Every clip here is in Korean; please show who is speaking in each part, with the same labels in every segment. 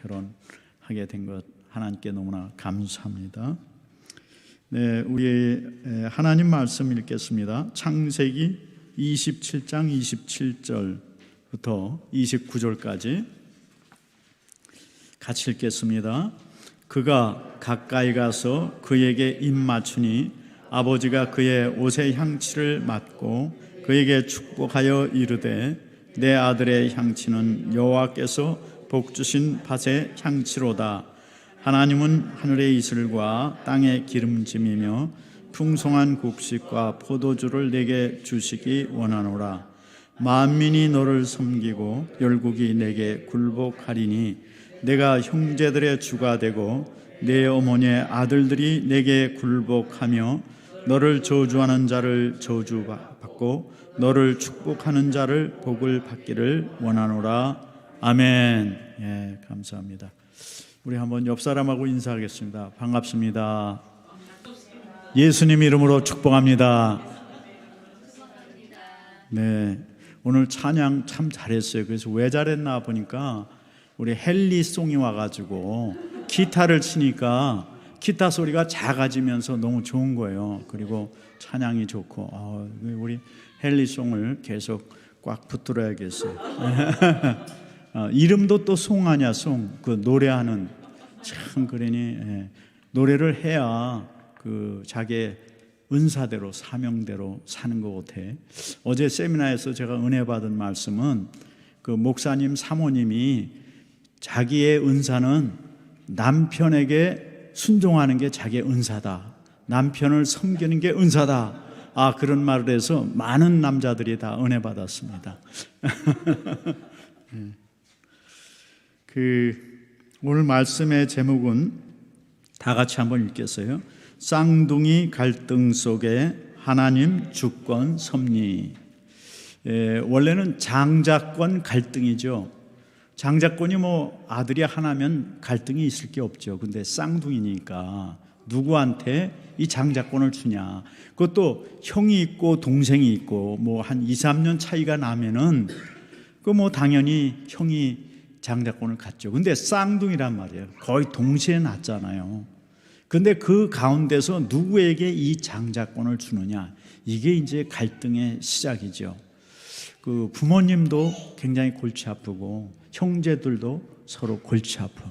Speaker 1: 결혼하게 된 것 하나님께 너무나 감사합니다. 네, 우리 하나님 말씀 읽겠습니다. 창세기 27장 27절부터 29절까지 같이 읽겠습니다. 그가 가까이 가서 그에게 입 맞추니 아버지가 그의 옷의 향취를 맡고 그에게 축복하여 이르되 내 아들의 향취는 여호와께서 복 주신 밭의 향취로다. 하나님은 하늘의 이슬과 땅의 기름짐이며 풍성한 곡식과 포도주를 내게 주시기 원하노라. 만민이 너를 섬기고 열국이 내게 굴복하리니 내가 형제들의 주가 되고 내 어머니의 아들들이 내게 굴복하며 너를 저주하는 자를 저주받고 너를 축복하는 자를 복을 받기를 원하노라. 아멘. 예, 감사합니다. 우리 한번 옆 사람하고 인사하겠습니다. 반갑습니다. 예수님 이름으로 축복합니다. 네, 오늘 찬양 참 잘했어요. 그래서 왜 잘했나 보니까 우리 헨리송이 와가지고 기타를 치니까 기타 소리가 작아지면서 너무 좋은 거예요. 그리고 찬양이 좋고 우리 헨리송을 계속 꽉 붙들어야겠어요. 이름도 또 송 아니야, 송. 그 노래하는 참 그러니 노래를 해야 그 자기의 은사대로 사명대로 사는 것 같아. 어제 세미나에서 제가 은혜 받은 말씀은 그 목사님 사모님이 자기의 은사는 남편에게 순종하는 게 자기의 은사다. 남편을 섬기는 게 은사다. 그런 말을 해서 많은 남자들이 다 은혜 받았습니다. 오늘 말씀의 제목은 다 같이 한번 읽겠어요. 쌍둥이 갈등 속에 하나님 주권 섭리. 원래는 장자권 갈등이죠. 장자권이 아들이 하나면 갈등이 있을 게 없죠. 근데 쌍둥이니까 누구한테 이 장자권을 주냐. 그것도 형이 있고 동생이 있고 한 2, 3년 차이가 나면은 당연히 형이 장자권을 갖죠. 근데 쌍둥이란 말이에요. 거의 동시에 낳잖아요. 근데 그 가운데서 누구에게 이 장자권을 주느냐. 이게 이제 갈등의 시작이죠. 그 부모님도 굉장히 골치 아프고 형제들도 서로 골치 아프.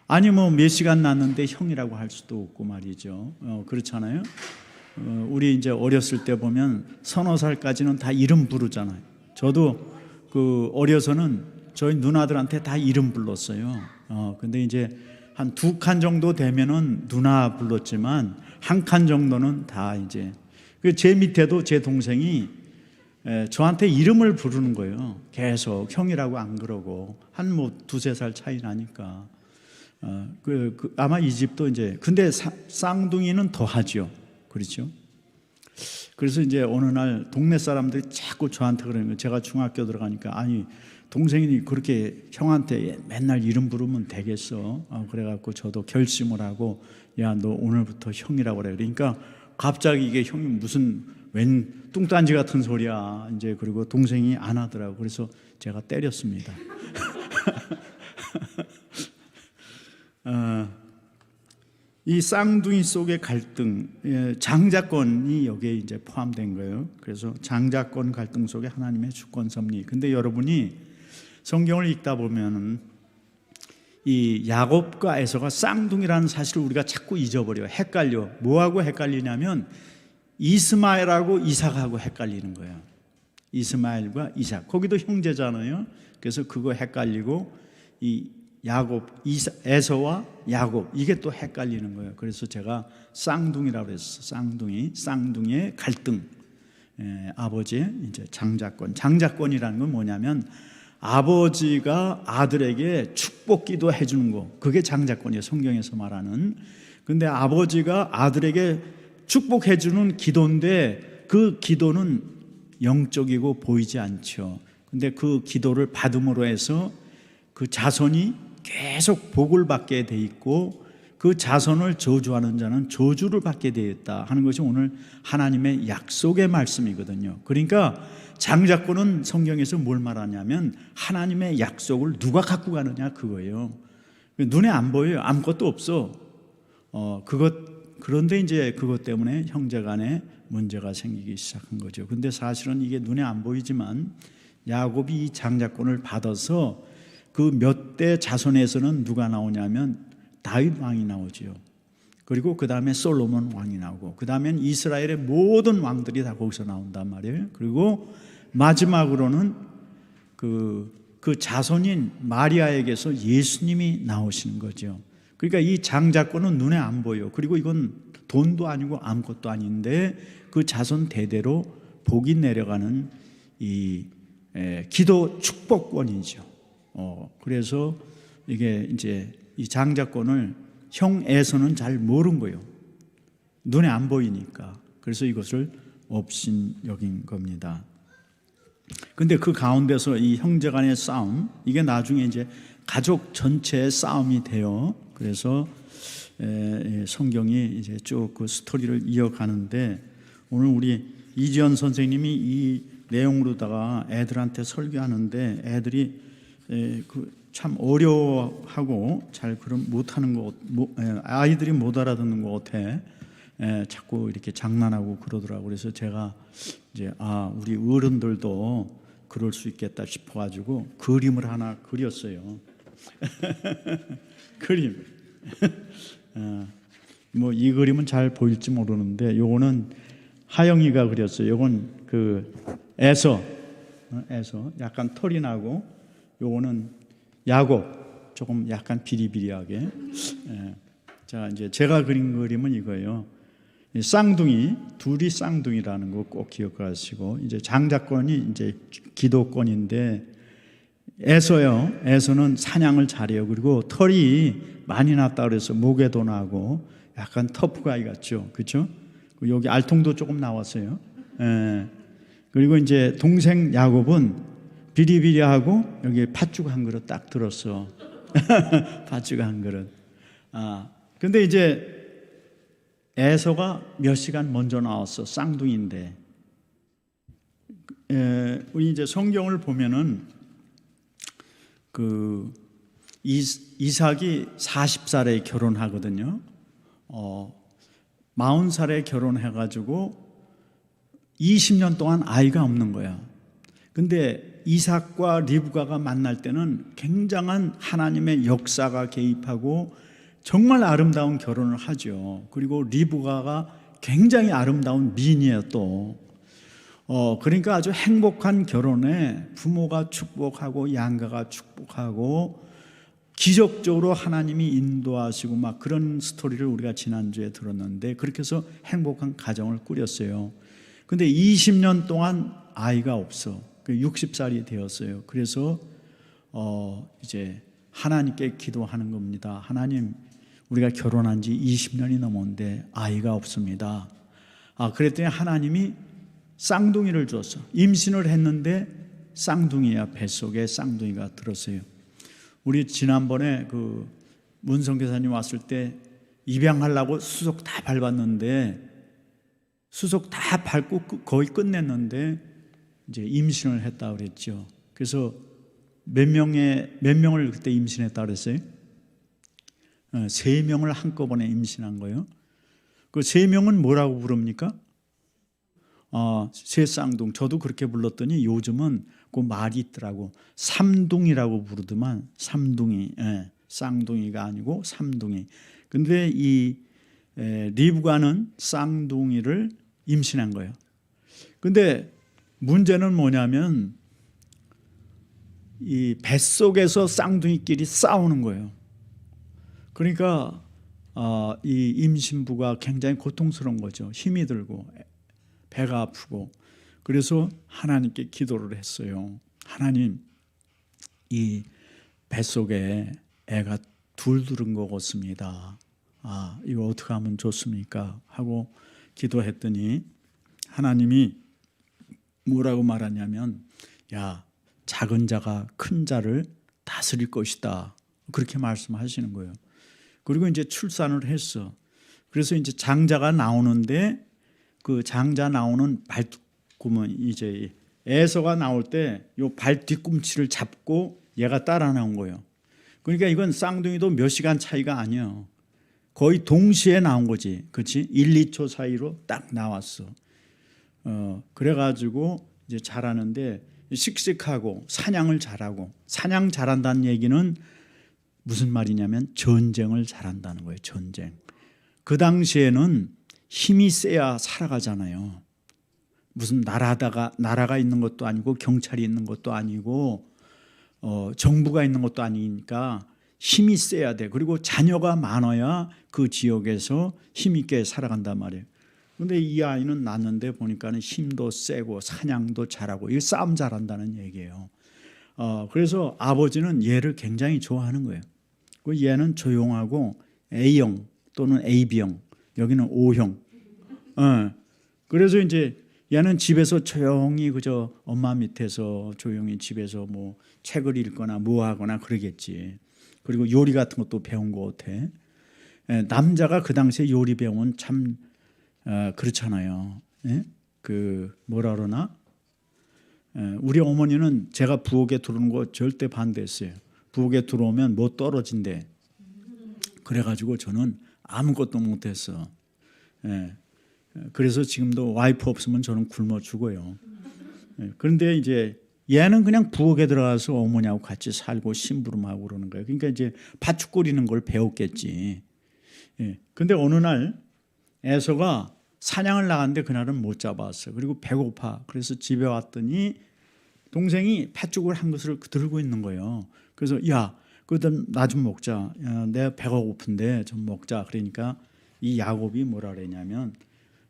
Speaker 1: 아니 몇 시간 낳는데 형이라고 할 수도 없고 말이죠. 그렇잖아요. 우리 이제 어렸을 때 보면 서너 살까지는 다 이름 부르잖아요. 저도 그 어려서는 저희 누나들한테 다 이름 불렀어요. 근데 이제 한 2칸 정도 되면은 누나 불렀지만 1칸 정도는 다 이제 제 밑에도 제 동생이 저한테 이름을 부르는 거예요. 계속 형이라고 안 그러고 한 2-3살 차이 나니까. 아마 이 집도 이제 근데 쌍둥이는 더 하죠. 그렇죠? 그래서 이제 어느 날 동네 사람들이 자꾸 저한테 그러는 거예요. 제가 중학교 들어가니까 아니 동생이 그렇게 형한테 맨날 이름 부르면 되겠어. 그래갖고 저도 결심을 하고 야, 너 오늘부터 형이라고 그래. 그러니까 갑자기 이게 형이 무슨 웬 뚱딴지 같은 소리야. 이제 그리고 동생이 안 하더라고. 그래서 제가 때렸습니다. 이 쌍둥이 속의 갈등, 장자권이 여기에 이제 포함된 거예요. 그래서 장자권 갈등 속에 하나님의 주권 섭리. 근데 여러분이 성경을 읽다 보면은 이 야곱과 에서가 쌍둥이라는 사실을 우리가 자꾸 잊어버려요. 헷갈려. 뭐하고 헷갈리냐면 이스마엘하고 이삭하고 헷갈리는 거예요. 이스마엘과 이삭. 거기도 형제잖아요. 그래서 그거 헷갈리고 이 야곱, 에서와 야곱 이게 또 헷갈리는 거예요. 그래서 제가 쌍둥이라고 했어요. 쌍둥이의 갈등. 아버지의 이제 장자권. 장자권이라는 건 뭐냐면 아버지가 아들에게 축복기도 해주는 거. 그게 장자권이에요. 성경에서 말하는. 근데 아버지가 아들에게 축복해주는 기도인데 그 기도는 영적이고 보이지 않죠. 근데 그 기도를 받음으로 해서 그 자손이 계속 복을 받게 돼 있고 그 자손을 저주하는 자는 저주를 받게 되어 있다 하는 것이 오늘 하나님의 약속의 말씀이거든요. 그러니까 장자권은 성경에서 뭘 말하냐면 하나님의 약속을 누가 갖고 가느냐 그거예요. 눈에 안 보여요. 아무것도 없어. 그런데 이제 그것 때문에 형제간에 문제가 생기기 시작한 거죠. 근데 사실은 이게 눈에 안 보이지만 야곱이 이 장자권을 받아서 그 몇 대 자손에서는 누가 나오냐면 다윗 왕이 나오죠. 그리고 그 다음에 솔로몬 왕이 나오고, 그 다음엔 이스라엘의 모든 왕들이 다 거기서 나온단 말이에요. 그리고 마지막으로는 그 자손인 마리아에게서 예수님이 나오시는 거죠. 그러니까 이 장자권은 눈에 안 보여. 그리고 이건 돈도 아니고 아무것도 아닌데 그 자손 대대로 복이 내려가는 이 기도 축복권이죠. 그래서 이게 이제 이 장자권을 형 에서는 잘 모른 거예요. 눈에 안 보이니까. 그래서 이것을 업신여긴 겁니다. 근데 그 가운데서 이 형제 간의 싸움, 이게 나중에 이제 가족 전체의 싸움이 돼요. 그래서 성경이 이제 쭉 그 스토리를 이어가는데, 오늘 우리 이지연 선생님이 이 내용으로다가 애들한테 설교하는데 애들이 참 어려워하고 잘 그런 못하는 것, 아이들이 못 알아듣는 것 같아. 자꾸 이렇게 장난하고 그러더라고. 그래서 제가 이제 우리 어른들도 그럴 수 있겠다 싶어가지고 그림을 하나 그렸어요. 그림. 뭐 이 그림은 잘 보일지 모르는데 요거는 하영이가 그렸어요. 요건 그 에서 약간 털이 나고, 요거는 야곱 조금 약간 비리비리하게. 자, 이제 제가 그린 그림은 이거예요. 쌍둥이, 둘이 쌍둥이라는 거 꼭 기억하시고, 이제 장자권이 이제 기도권인데, 에서는 사냥을 잘해요. 그리고 털이 많이 났다 그래서 목에도 나고 약간 터프가이 같죠, 그렇죠? 여기 알통도 조금 나왔어요. 그리고 이제 동생 야곱은 비리비리하고 여기 팥죽 한 그릇 딱 들었어. 팥죽 한 그릇. 근데 이제 에서가 몇 시간 먼저 나왔어. 쌍둥이인데. 우리 이제 성경을 보면은 그 이삭이 40살에 결혼하거든요. 40살에 결혼해가지고 20년 동안 아이가 없는 거야. 근데 이삭과 리브가가 만날 때는 굉장한 하나님의 역사가 개입하고 정말 아름다운 결혼을 하죠. 그리고 리브가가 굉장히 아름다운 미인이에요 또. 그러니까 아주 행복한 결혼에 부모가 축복하고 양가가 축복하고 기적적으로 하나님이 인도하시고 막 그런 스토리를 우리가 지난주에 들었는데, 그렇게 해서 행복한 가정을 꾸렸어요. 근데 20년 동안 아이가 없어. 60살이 되었어요. 그래서 이제 하나님께 기도하는 겁니다. 하나님, 우리가 결혼한 지 20년이 넘었는데 아이가 없습니다. 그랬더니 하나님이 쌍둥이를 줬어. 임신을 했는데 쌍둥이야. 뱃속에 쌍둥이가 들었어요. 우리 지난번에 그 문성교사님 왔을 때 입양하려고 수속 다 밟았는데, 수속 다 밟고 거의 끝냈는데 이제 임신을 했다 그랬죠. 그래서 몇 명을 그때 임신했다 그랬어요? 3명을 한꺼번에 임신한 거예요. 그 3명은 뭐라고 부릅니까? 새 쌍둥. 저도 그렇게 불렀더니 요즘은 그 말이 있더라고. 삼둥이라고 부르더만. 삼둥이. 쌍둥이가 아니고 삼둥이. 근데 이 리브가는 쌍둥이를 임신한 거예요. 근데 문제는 뭐냐면 이 뱃속에서 쌍둥이끼리 싸우는 거예요. 그러니까 이 임신부가 굉장히 고통스러운 거죠. 힘이 들고 배가 아프고. 그래서 하나님께 기도를 했어요. 하나님, 이 뱃속에 애가 둘 들은 것 같습니다. 이거 어떻게 하면 좋습니까? 하고 기도했더니 하나님이 뭐라고 말하냐면, 야, 작은 자가 큰 자를 다스릴 것이다. 그렇게 말씀하시는 거예요. 그리고 이제 출산을 했어. 그래서 이제 장자가 나오는데, 그 장자 나오는 발꿈은 이제 에서가 나올 때 요 발 뒤꿈치를 잡고 얘가 따라 나온 거예요. 그러니까 이건 쌍둥이도 몇 시간 차이가 아니에요. 거의 동시에 나온 거지. 그렇지? 1, 2초 사이로 딱 나왔어. 그래가지고 이제 자라는데 씩씩하고 사냥을 잘하고, 사냥 잘한다는 얘기는 무슨 말이냐면 전쟁을 잘한다는 거예요. 전쟁. 그 당시에는 힘이 세야 살아가잖아요. 무슨 나라가 있는 것도 아니고 경찰이 있는 것도 아니고 정부가 있는 것도 아니니까 힘이 세야 돼. 그리고 자녀가 많아야 그 지역에서 힘 있게 살아간단 말이에요. 그런데 이 아이는 낳는데 보니까는 힘도 세고 사냥도 잘하고 이 싸움 잘한다는 얘기예요. 그래서 아버지는 얘를 굉장히 좋아하는 거예요. 그 얘는 조용하고 A형 또는 AB형, 여기는 O형. 그래서 이제 얘는 집에서 조용히 그저 엄마 밑에서 조용히 집에서 뭐 책을 읽거나 뭐 하거나 그러겠지. 그리고 요리 같은 것도 배운 것 같아. 남자가 그 당시에 요리 배우면 참 그렇잖아요. 그 뭐라 그러나? 우리 어머니는 제가 부엌에 들어오는 거 절대 반대했어요. 부엌에 들어오면 뭐 떨어진대. 그래가지고 저는 아무것도 못했어. 그래서 지금도 와이프 없으면 저는 굶어 죽어요. 그런데 이제 얘는 그냥 부엌에 들어가서 어머니하고 같이 살고 심부름하고 그러는 거예요. 그러니까 이제 팥죽 끓이는 걸 배웠겠지. 근데 어느 날 에서가 사냥을 나갔는데 그날은 못 잡았어. 그리고 배고파. 그래서 집에 왔더니 동생이 팥죽을 한 그릇을 들고 있는 거예요. 그래서 야, 그럼 나 좀 먹자. 야, 내가 배가 고픈데 좀 먹자. 그러니까 이 야곱이 뭐라 그랬냐면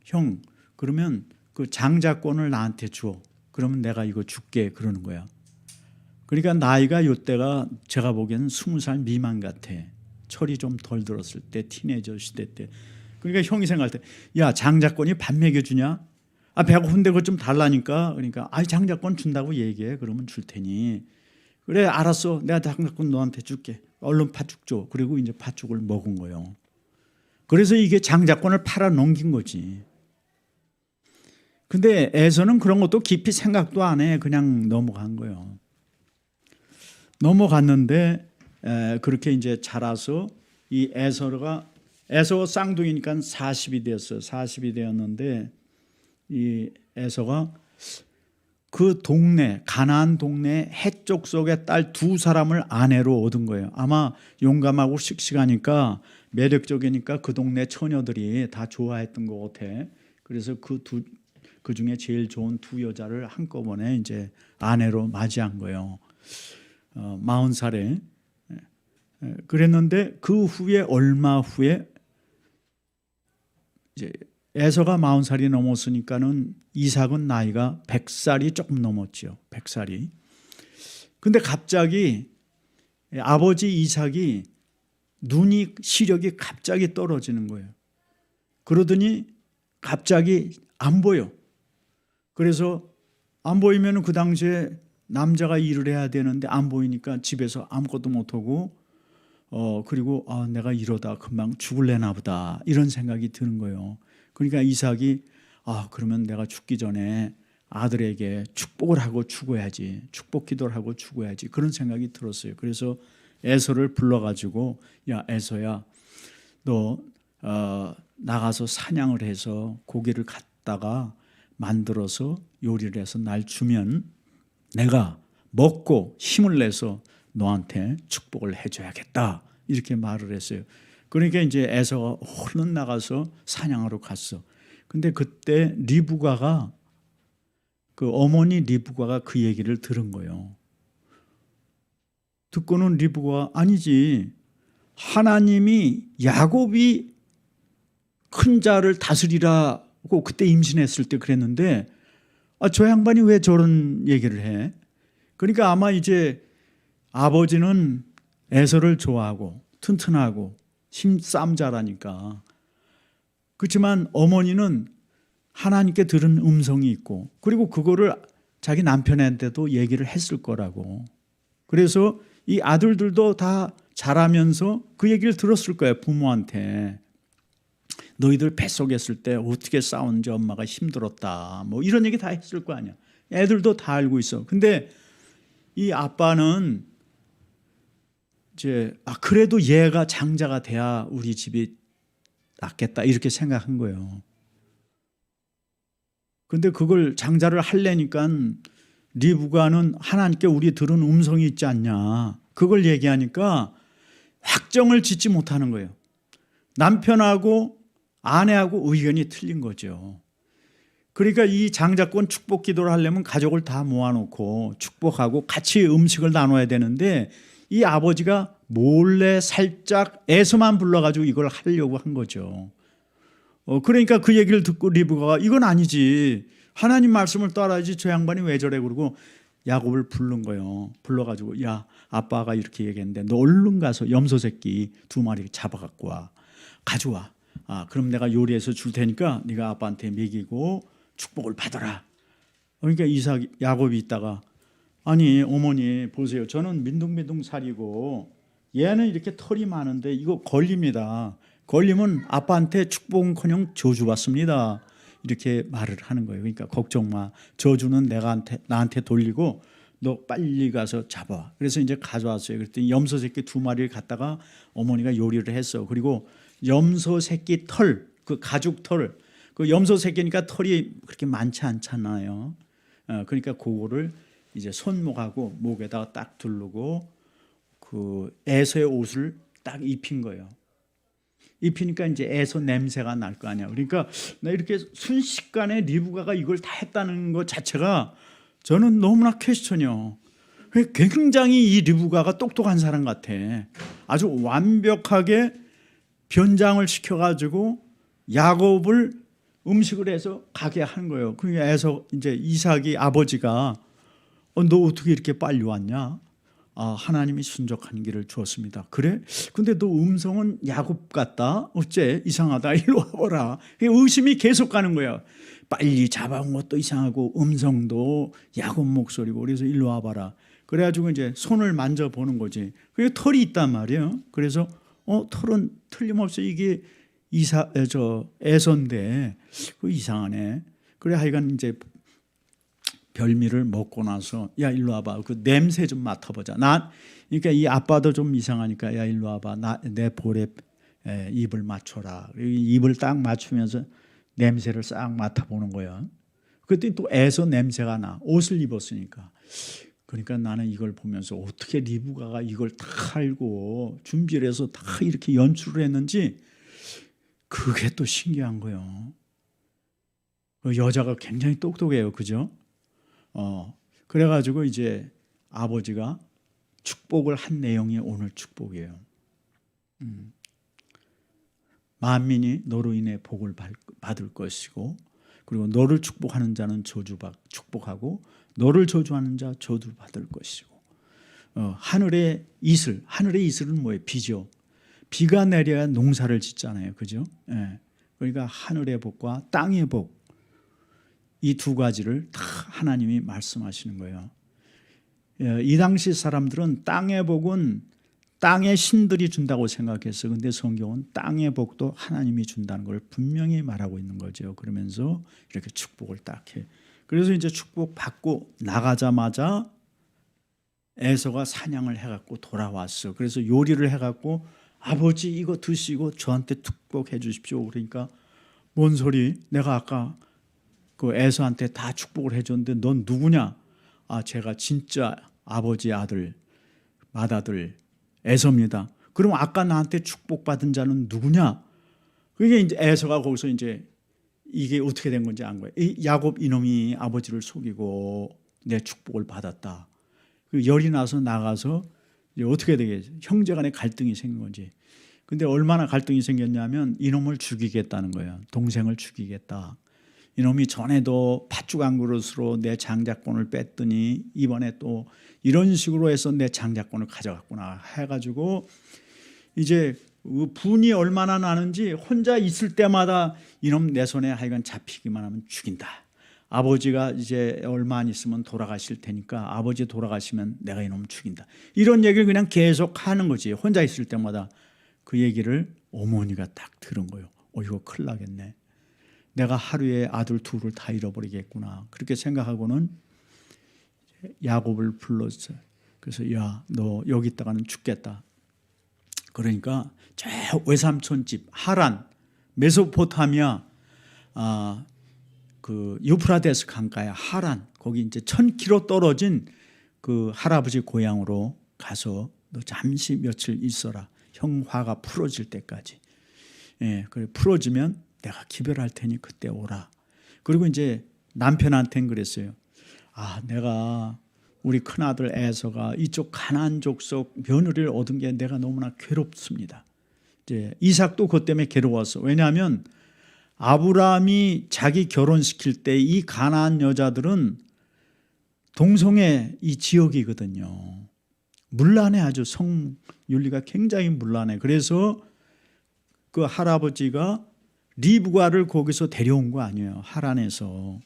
Speaker 1: 형, 그러면 그 장자권을 나한테 줘. 그러면 내가 이거 줄게. 그러는 거야. 그러니까 나이가 이때가 제가 보기에는 20살 미만 같아. 철이 좀 덜 들었을 때, 티네이저 시대 때. 그러니까 형이 생각할 때, 야, 장자권이 밥 먹여주냐? 아, 배고픈데 그거 좀 달라니까. 그러니까 아, 장자권 준다고 얘기해. 그러면 줄 테니. 그래, 알았어. 내가 장자권 너한테 줄게. 얼른 팥죽 줘. 그리고 이제 팥죽을 먹은 거예요. 그래서 이게 장자권을 팔아 넘긴 거지. 근데 에서는 그런 것도 깊이 생각도 안 해. 그냥 넘어간 거예요. 넘어갔는데 그렇게 이제 자라서 이 에서가 쌍둥이니까 40이 되었어요. 40이 되었는데 이 에서가 그 동네, 가나안 동네 해쪽 속의 딸 두 사람을 아내로 얻은 거예요. 아마 용감하고 씩씩하니까 매력적이니까 그 동네 처녀들이 다 좋아했던 것 같아. 그래서 그 중에 제일 좋은 두 여자를 한꺼번에 이제 아내로 맞이한 거예요. 40살에. 그랬는데 그 후에 얼마 후에 이제 에서가 40살이 넘었으니까는 이삭은 나이가 100살이 조금 넘었죠. 100살이. 근데 갑자기 아버지 이삭이 시력이 갑자기 떨어지는 거예요. 그러더니 갑자기 안 보여. 그래서 안 보이면 그 당시에 남자가 일을 해야 되는데 안 보이니까 집에서 아무것도 못하고 그리고 내가 이러다 금방 죽을래나 보다 이런 생각이 드는 거예요. 그러니까 이삭이 그러면 내가 죽기 전에 아들에게 축복을 하고 죽어야지. 축복 기도를 하고 죽어야지. 그런 생각이 들었어요. 그래서 에서를 불러가지고 야, 에서야, 너 나가서 사냥을 해서 고기를 갖다가 만들어서 요리를 해서 날 주면 내가 먹고 힘을 내서 너한테 축복을 해줘야겠다. 이렇게 말을 했어요. 그러니까 이제 에서가 얼른 나가서 사냥하러 갔어. 근데 그때 리브가가 그 어머니 리브가가 그 얘기를 들은 거예요. 듣고는 리브가가 아니지. 하나님이 야곱이 큰 자를 다스리라고 그때 임신했을 때 그랬는데 저 양반이 왜 저런 얘기를 해? 그러니까 아마 이제 아버지는 에서를 좋아하고 튼튼하고 힘싸움 잘하니까. 그렇지만 어머니는 하나님께 들은 음성이 있고 그리고 그거를 자기 남편한테도 얘기를 했을 거라고. 그래서 이 아들들도 다 자라면서 그 얘기를 들었을 거예요. 부모한테. 너희들 뱃속에 있을 때 어떻게 싸웠는지 엄마가 힘들었다. 뭐 이런 얘기 다 했을 거 아니야. 애들도 다 알고 있어. 근데 이 아빠는 이제 그래도 얘가 장자가 돼야 우리 집이 낫겠다 이렇게 생각한 거예요. 근데 그걸 장자를 하려니까 리브가는 하나님께 우리 들은 음성이 있지 않냐 그걸 얘기하니까 확정을 짓지 못하는 거예요. 남편하고 아내하고 의견이 틀린 거죠. 그러니까 이 장자권 축복 기도를 하려면 가족을 다 모아놓고 축복하고 같이 음식을 나눠야 되는데 이 아버지가 몰래 살짝 애서만 불러가지고 이걸 하려고 한 거죠. 그러니까 그 얘기를 듣고 리브가가 이건 아니지. 하나님 말씀을 따라야지 저 양반이 왜 저래 그러고 야곱을 부른 거예요. 불러가지고 야 아빠가 이렇게 얘기했는데 너 얼른 가서 염소 새끼 2마리 잡아갖고 와. 가져와. 그럼 내가 요리해서 줄 테니까 네가 아빠한테 먹이고 축복을 받아라. 그러니까 야곱이 있다가 아니 어머니 보세요. 저는 민둥민둥 살이고 얘는 이렇게 털이 많은데 이거 걸립니다. 걸리면 아빠한테 축복은커녕 저주받습니다. 이렇게 말을 하는 거예요. 그러니까 걱정 마. 저주는 나한테 돌리고 너 빨리 가서 잡아. 그래서 이제 가져왔어요. 그랬더니 염소 새끼 2마리를 갖다가 어머니가 요리를 했어. 그리고 염소 새끼 털, 그 가죽 털, 그 염소 새끼니까 털이 그렇게 많지 않잖아요. 그러니까 그거를 이제 손목하고 목에다가 딱 두르고 그 에서의 옷을 딱 입힌 거예요. 입히니까 이제 에서 냄새가 날 거 아니야. 그러니까 나 이렇게 순식간에 리브가가 이걸 다 했다는 것 자체가 저는 너무나 퀘스천이요. 굉장히 이 리브가가 똑똑한 사람 같아. 아주 완벽하게 변장을 시켜가지고 야곱을 음식을 해서 가게 하는 거예요. 그러니까 에서 이제 이삭이 아버지가 너 어떻게 이렇게 빨리 왔냐? 하나님이 순적한 길을 주었습니다. 그래? 근데 너 음성은 야곱 같다? 어째? 이상하다. 일로 와보라. 의심이 계속 가는 거야. 빨리 잡아온 것도 이상하고 음성도 야곱 목소리고 그래서 일로 와봐라. 그래가지고 이제 손을 만져보는 거지. 그게 털이 있단 말이에요. 그래서 털은 틀림없이 이게 에서인데 그 이상하네. 그래 하여간 이제 별미를 먹고 나서 야 일로 와봐. 그 냄새 좀 맡아보자. 그러니까 이 아빠도 좀 이상하니까 야 일로 와봐. 내 볼에 입을 맞춰라. 입을 딱 맞추면서 냄새를 싹 맡아보는 거야. 그때 또 애서 냄새가 나. 옷을 입었으니까. 그러니까 나는 이걸 보면서 어떻게 리브가가 이걸 다 알고 준비를 해서 다 이렇게 연출을 했는지 그게 또 신기한 거예요. 그 여자가 굉장히 똑똑해요. 그죠? 그래가지고 이제 아버지가 축복을 한 내용이 오늘 축복이에요. 만민이 너로 인해 복을 받을 것이고 그리고 너를 축복하는 자는 축복하고 너를 저주하는 자 저주받을 것이고 하늘의 이슬은 뭐예요? 비죠. 비가 내려야 농사를 짓잖아요. 그죠? 그러니까 하늘의 복과 땅의 복 이 2가지를 다 하나님이 말씀하시는 거예요. 이 당시 사람들은 땅의 복은 땅의 신들이 준다고 생각했어요. 그런데 성경은 땅의 복도 하나님이 준다는 걸 분명히 말하고 있는 거죠. 그러면서 이렇게 축복을 딱 해. 그래서 이제 축복 받고 나가자마자 에서가 사냥을 해갖고 돌아왔어. 그래서 요리를 해갖고 아버지 이거 드시고 저한테 축복해 주십시오. 그러니까 뭔 소리? 내가 아까 그 에서한테 다 축복을 해줬는데 넌 누구냐? 제가 진짜 아버지 아들 맏아들 에서입니다. 그럼 아까 나한테 축복받은 자는 누구냐? 그게 이제 에서가 거기서 이제 이게 어떻게 된 건지 안 거예요. 야곱 이놈이 아버지를 속이고 내 축복을 받았다. 열이 나서 나가서 이제 어떻게 되겠지? 형제간의 갈등이 생긴 거지. 근데 얼마나 갈등이 생겼냐면 이놈을 죽이겠다는 거예요. 동생을 죽이겠다. 이놈이 전에도 팥죽 한 그릇으로 내 장자권을 뺐더니 이번에 또 이런 식으로 해서 내 장자권을 가져갔구나 해가지고 이제 분이 얼마나 나는지 혼자 있을 때마다 이놈 내 손에 하여간 잡히기만 하면 죽인다. 아버지가 이제 얼마 안 있으면 돌아가실 테니까 아버지 돌아가시면 내가 이놈 죽인다. 이런 얘기를 그냥 계속 하는 거지. 혼자 있을 때마다 그 얘기를 어머니가 딱 들은 거예요. 이거 큰일 나겠네. 내가 하루에 아들 2를 다 잃어버리겠구나. 그렇게 생각하고는 야곱을 불렀어요. 그래서 야, 너 여기 있다가는 죽겠다. 그러니까 저 외삼촌 집 하란, 메소포타미아, 그 유프라데스 강가의 하란, 거기 이제 1000km 떨어진 그 할아버지 고향으로 가서 너 잠시 며칠 있어라. 형 화가 풀어질 때까지. 예, 그래 풀어지면 내가 기별할 테니 그때 오라. 그리고 이제 남편한테는 그랬어요. 내가 우리 큰아들 에서가 이쪽 가나안 족속 며느리를 얻은 게 내가 너무나 괴롭습니다. 이제 이삭도 그것 때문에 괴로웠어. 왜냐하면 아브라함이 자기 결혼시킬 때 이 가나안 여자들은 동성애 이 지역이거든요. 문란해, 아주 성윤리가 굉장히 문란해. 그래서 그 할아버지가 리브가를 거기서 데려온 거 아니에요. 하란에서.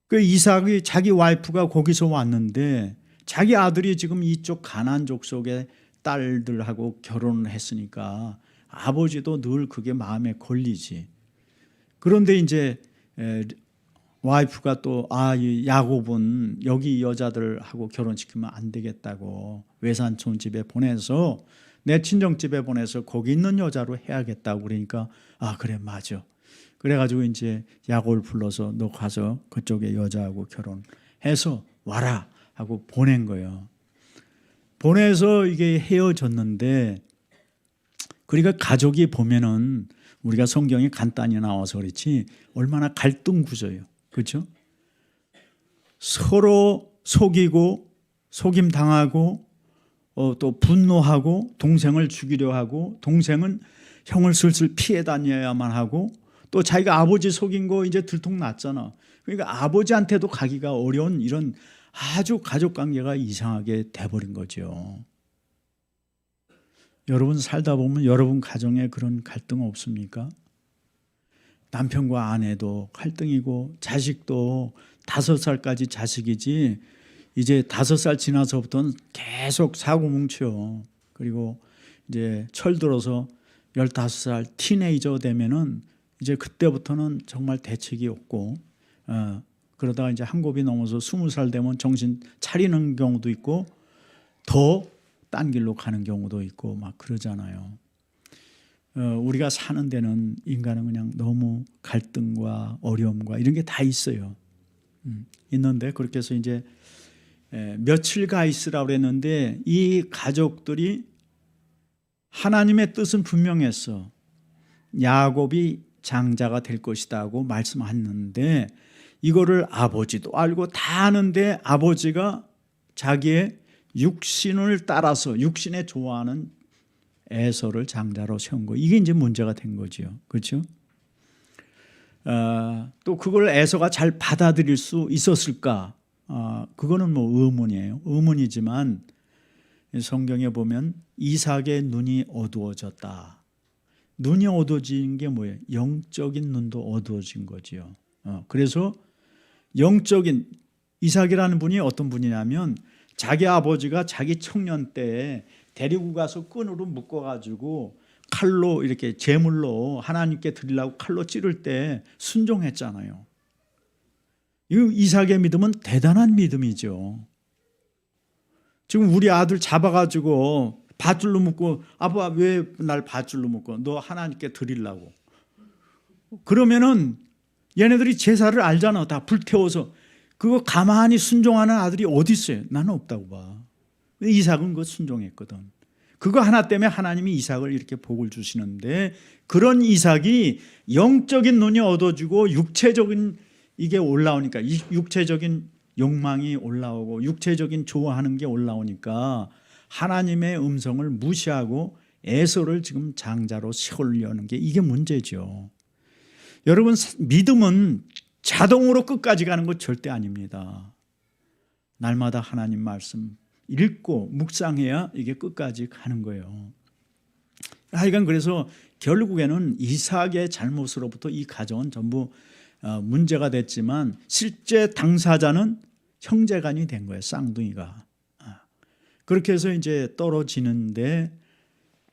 Speaker 1: 그 이삭이 자기 와이프가 거기서 왔는데 자기 아들이 지금 이쪽 가나안 족속의 딸들하고 결혼을 했으니까 아버지도 늘 그게 마음에 걸리지. 그런데 이제 와이프가 또 이 야곱은 여기 여자들하고 결혼시키면 안 되겠다고 외삼촌 집에 보내서 내 친정집에 보내서 거기 있는 여자로 해야겠다고 그러니까 그래 맞아. 그래가지고 이제 야곱을 불러서 너 가서 그쪽의 여자하고 결혼해서 와라 하고 보낸 거예요. 보내서 이게 헤어졌는데 그러니까 가족이 보면은 우리가 성경이 간단히 나와서 그렇지 얼마나 갈등 구조예요. 그렇죠? 서로 속이고 속임당하고 또 분노하고 동생을 죽이려 하고 동생은 형을 슬슬 피해 다녀야만 하고 또 자기가 아버지 속인 거 이제 들통났잖아. 그러니까 아버지한테도 가기가 어려운 이런 아주 가족관계가 이상하게 돼버린 거죠. 여러분 살다 보면 여러분 가정에 그런 갈등 없습니까? 남편과 아내도 갈등이고 자식도 5살까지 자식이지 이제 5살 지나서부터는 계속 사고 뭉쳐. 그리고 이제 철들어서 15살 티네이저 되면은 이제 그때부터는 정말 대책이 없고 그러다가 이제 한 곱이 넘어서 20살 되면 정신 차리는 경우도 있고 더 딴 길로 가는 경우도 있고 막 그러잖아요. 우리가 사는 데는 인간은 그냥 너무 갈등과 어려움과 이런 게 다 있어요. 있는데 그렇게 해서 이제 며칠 가 있으라고 그랬는데 이 가족들이 하나님의 뜻은 분명했어. 야곱이 장자가 될 것이다 하고 말씀하셨는데 이거를 아버지도 알고 다 아는데 아버지가 자기의 육신을 따라서 육신에 좋아하는 에서를 장자로 세운 거 이게 이제 문제가 된 거죠. 그렇죠? 또 그걸 에서가 잘 받아들일 수 있었을까? 그거는 뭐 의문이에요. 의문이지만 성경에 보면 이삭의 눈이 어두워졌다. 눈이 어두워진 게 뭐예요? 영적인 눈도 어두워진 거죠. 그래서 영적인 이삭이라는 분이 어떤 분이냐면 자기 아버지가 자기 청년 때에 데리고 가서 끈으로 묶어가지고 칼로 이렇게 제물로 하나님께 드리려고 칼로 찌를 때 순종했잖아요. 이 이삭의 믿음은 대단한 믿음이죠. 지금 우리 아들 잡아가지고 밧줄로 묶고 아빠 왜 날 밧줄로 묶어? 너 하나님께 드리려고. 그러면은 얘네들이 제사를 알잖아. 다 불태워서 그거 가만히 순종하는 아들이 어디 있어요? 나는 없다고 봐. 이삭은 그거 순종했거든. 그거 하나 때문에 하나님이 이삭을 이렇게 복을 주시는데 그런 이삭이 영적인 눈이 어두워지고 육체적인 이게 올라오니까 육체적인 욕망이 올라오고 육체적인 좋아하는 게 올라오니까 하나님의 음성을 무시하고 에서를 지금 장자로 세우려는 게 이게 문제죠. 여러분 믿음은 자동으로 끝까지 가는 것 절대 아닙니다. 날마다 하나님 말씀 읽고 묵상해야 이게 끝까지 가는 거예요. 하여간 그래서 결국에는 이삭의 잘못으로부터 이 가정은 전부 문제가 됐지만 실제 당사자는 형제간이 된 거예요. 쌍둥이가. 그렇게 해서 이제 떨어지는데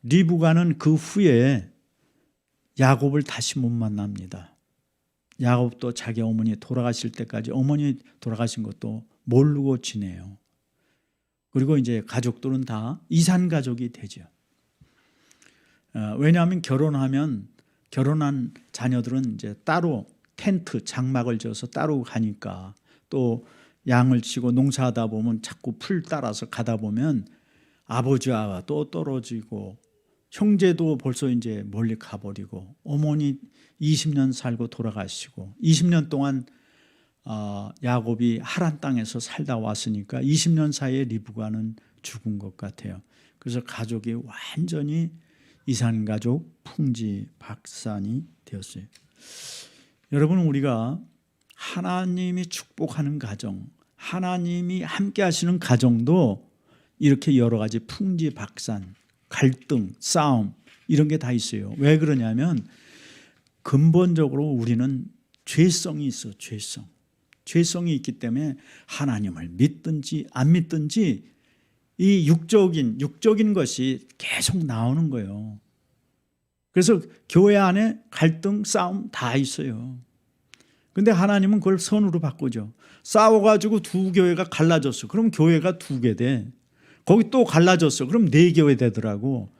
Speaker 1: 리브가는 그 후에 야곱을 다시 못 만납니다. 야곱도 자기 어머니 돌아가실 때까지 어머니 돌아가신 것도 모르고 지내요. 그리고 이제 가족들은 다 이산 가족이 되죠. 왜냐하면 결혼한 자녀들은 이제 따로 텐트 장막을 지어서 따로 가니까, 또 양을 치고 농사하다 보면 자꾸 풀 따라서 가다 보면 아버지와 또 떨어지고, 형제도 벌써 이제 멀리 가버리고, 어머니 20년 살고 돌아가시고, 20년 동안 야곱이 하란 땅에서 살다 왔으니까 20년 사이에 리브가는 죽은 것 같아요. 그래서 가족이 완전히 이산가족 풍지박산이 되었어요. 여러분, 우리가 하나님이 축복하는 가정, 하나님이 함께 하시는 가정도 이렇게 여러 가지 풍지박산, 갈등, 싸움 이런 게 다 있어요. 왜 그러냐면 근본적으로 우리는 죄성이 있어. 죄성이 있기 때문에 하나님을 믿든지 안 믿든지 이 육적인 것이 계속 나오는 거예요. 그래서 교회 안에 갈등, 싸움 다 있어요. 근데 하나님은 그걸 선으로 바꾸죠. 싸워가지고 두 교회가 갈라졌어. 그럼 교회가 두 개 돼. 거기 또 갈라졌어. 그럼 네 교회 되더라고.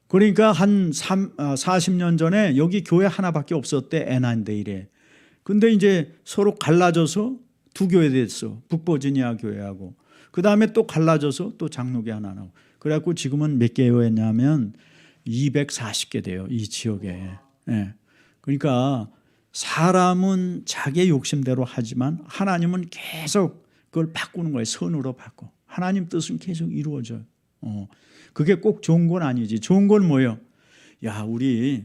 Speaker 1: 그러니까 한 40년 전에 여기 교회 하나밖에 없었대. 에난데일에. 근데 이제 서로 갈라져서 두 교회 됐어. 북버지니아 교회하고. 그 다음에 또 갈라져서 또 장로교 하나 나오고. 그래갖고 지금은 몇 교회냐면 240개 돼요. 이 지역에. 예. 그러니까 사람은 자기의 욕심대로 하지만 하나님은 계속 그걸 바꾸는 거예요. 선으로 바꿔. 하나님 뜻은 계속 이루어져요. 그게 꼭 좋은 건 아니지. 좋은 건 뭐예요? 야, 우리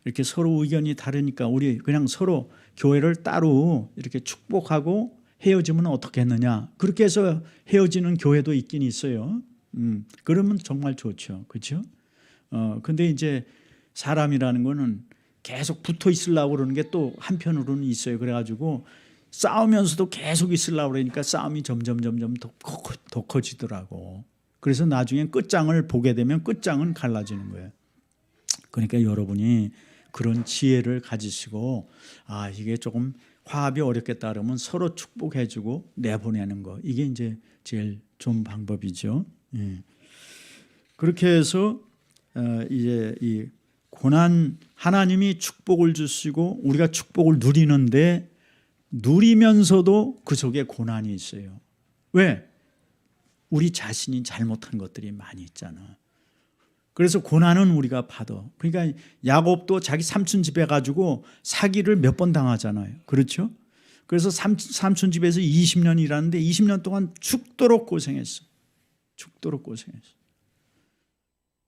Speaker 1: 이렇게 서로 의견이 다르니까 우리 그냥 서로 교회를 따로 이렇게 축복하고 헤어지면 어떻겠느냐. 그렇게 해서 헤어지는 교회도 있긴 있어요. 그러면 정말 좋죠. 그렇죠? 근데 이제 사람이라는 거는 계속 붙어 있으려고 그러는 게 또 한편으로는 있어요. 그래가지고 싸우면서도 계속 있으려고 그러니까 싸움이 점점 더 커지더라고. 그래서 나중에 끝장을 보게 되면 끝장은 갈라지는 거예요. 그러니까 여러분이 그런 지혜를 가지시고, 이게 조금 화합이 어렵겠다 그러면 서로 축복해주고 내보내는 거, 이게 이제 제일 좋은 방법이죠. 예. 그렇게 해서 이제 이 고난, 하나님이 축복을 주시고 우리가 축복을 누리는데, 누리면서도 그 속에 고난이 있어요. 왜? 우리 자신이 잘못한 것들이 많이 있잖아. 그래서 고난은 우리가 받아. 그러니까 야곱도 자기 삼촌 집에 가지고 사기를 몇 번 당하잖아요. 그렇죠? 그래서 삼촌 집에서 20년 일하는데 20년 동안 죽도록 고생했어.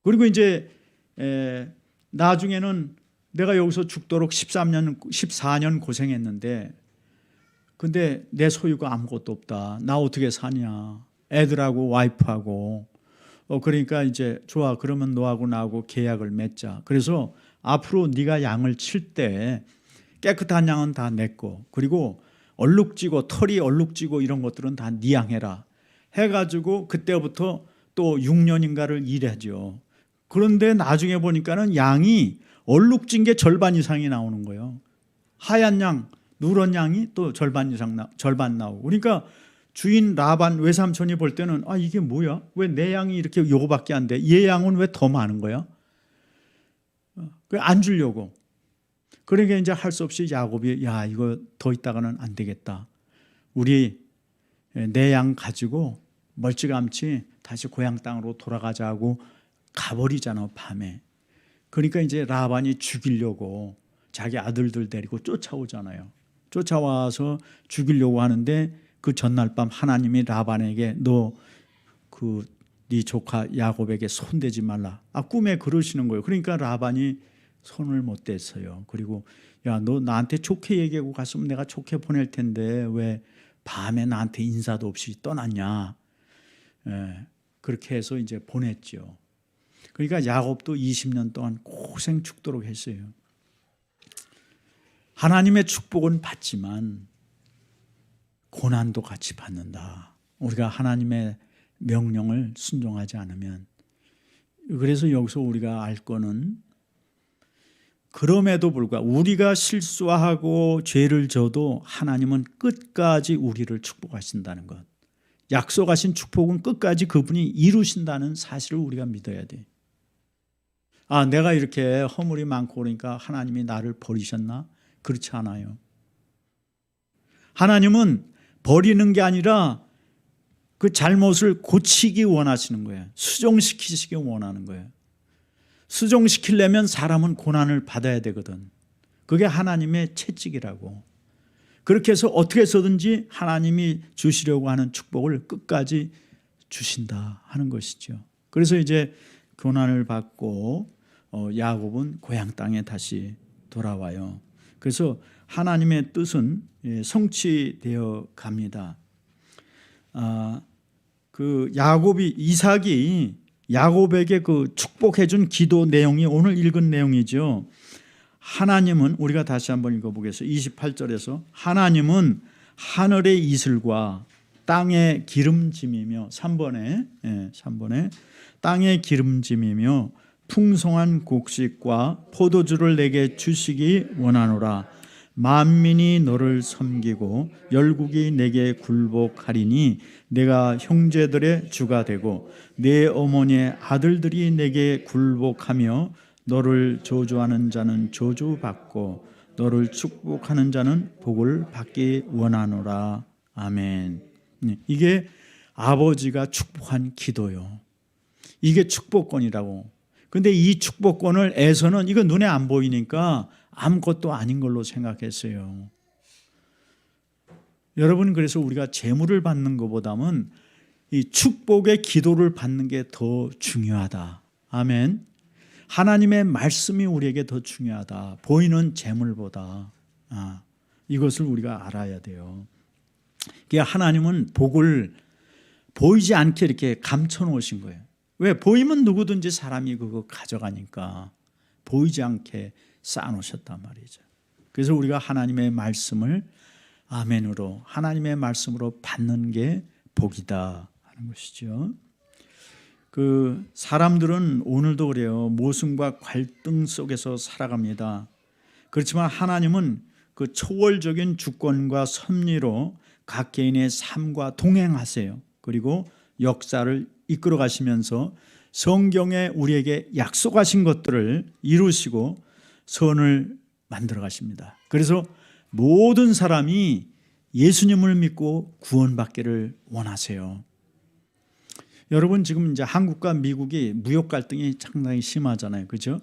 Speaker 1: 그리고 이제 나중에는 내가 여기서 죽도록 14년 고생했는데, 근데 내 소유가 아무것도 없다. 나 어떻게 사냐. 애들하고 와이프하고. 그러니까 이제 좋아. 그러면 너하고 나하고 계약을 맺자. 그래서 앞으로 네가 양을 칠 때 깨끗한 양은 다 내 거. 그리고 얼룩지고 털이 얼룩지고 이런 것들은 다 네 양 해라. 해가지고 그때부터 또 6년인가를 일하죠. 그런데 나중에 보니까는 양이 얼룩진 게 절반 이상이 나오는 거예요. 하얀 양, 누런 양이 또 절반 나오고. 그러니까 주인 라반 외삼촌이 볼 때는 이게 뭐야? 왜 내 양이 이렇게 요거밖에 안 돼? 얘 양은 왜 더 많은 거야? 안 주려고. 그러니까 이제 할 수 없이 야곱이 이거 더 있다가는 안 되겠다. 우리 내 양 가지고 멀찌감치 다시 고향 땅으로 돌아가자고 가버리잖아, 밤에. 그러니까 이제 라반이 죽이려고 자기 아들들 데리고 쫓아오잖아요. 쫓아와서 죽이려고 하는데 그 전날 밤 하나님이 라반에게 너 네 조카 야곱에게 손대지 말라. 꿈에 그러시는 거예요. 그러니까 라반이 손을 못 댔어요. 그리고 너 나한테 좋게 얘기하고 갔으면 내가 좋게 보낼 텐데 왜 밤에 나한테 인사도 없이 떠났냐. 그렇게 해서 이제 보냈죠. 그러니까 야곱도 20년 동안 고생 죽도록 했어요. 하나님의 축복은 받지만 고난도 같이 받는다. 우리가 하나님의 명령을 순종하지 않으면. 그래서 여기서 우리가 알 거는, 그럼에도 불구하고 우리가 실수하고 죄를 져도 하나님은 끝까지 우리를 축복하신다는 것. 약속하신 축복은 끝까지 그분이 이루신다는 사실을 우리가 믿어야 돼. 아, 내가 이렇게 허물이 많고 그러니까 하나님이 나를 버리셨나? 그렇지 않아요. 하나님은 버리는 게 아니라 그 잘못을 고치기 원하시는 거예요. 수정시키시기 원하는 거예요. 수정시키려면 사람은 고난을 받아야 되거든. 그게 하나님의 채찍이라고. 그렇게 해서 어떻게 해서든지 하나님이 주시려고 하는 축복을 끝까지 주신다 하는 것이죠. 그래서 이제 고난을 받고 야곱은 고향 땅에 다시 돌아와요. 그래서 하나님의 뜻은 성취되어 갑니다. 그 이삭이 야곱에게 그 축복해 준 기도 내용이 오늘 읽은 내용이죠. 하나님은, 우리가 다시 한번 읽어보겠습니다. 28절에서 하나님은 하늘의 이슬과 땅의 기름짐이며 3번에 땅의 기름짐이며 풍성한 곡식과 포도주를 내게 주시기 원하노라. 만민이 너를 섬기고 열국이 내게 굴복하리니 내가 형제들의 주가 되고 내 어머니의 아들들이 내게 굴복하며 너를 저주하는 자는 저주받고 너를 축복하는 자는 복을 받기 원하노라. 아멘. 이게 아버지가 축복한 기도요. 이게 축복권이라고. 근데 이 축복권을 에서는 이거 눈에 안 보이니까 아무것도 아닌 걸로 생각했어요. 여러분, 그래서 우리가 재물을 받는 것보다는 이 축복의 기도를 받는 게 더 중요하다. 아멘. 하나님의 말씀이 우리에게 더 중요하다. 보이는 재물보다. 이것을 우리가 알아야 돼요. 하나님은 복을 보이지 않게 이렇게 감춰 놓으신 거예요. 왜? 보이면 누구든지 사람이 그거 가져가니까 보이지 않게 쌓아놓으셨단 말이죠. 그래서 우리가 하나님의 말씀을 아멘으로, 하나님의 말씀으로 받는 게 복이다 하는 것이죠. 그 사람들은 오늘도 그래요. 모순과 갈등 속에서 살아갑니다. 그렇지만 하나님은 그 초월적인 주권과 섭리로 각 개인의 삶과 동행하세요. 그리고 역사를 이끌어 가시면서 성경에 우리에게 약속하신 것들을 이루시고 선을 만들어 가십니다. 그래서 모든 사람이 예수님을 믿고 구원받기를 원하세요. 여러분, 지금 이제 한국과 미국이 무역 갈등이 상당히 심하잖아요. 그죠?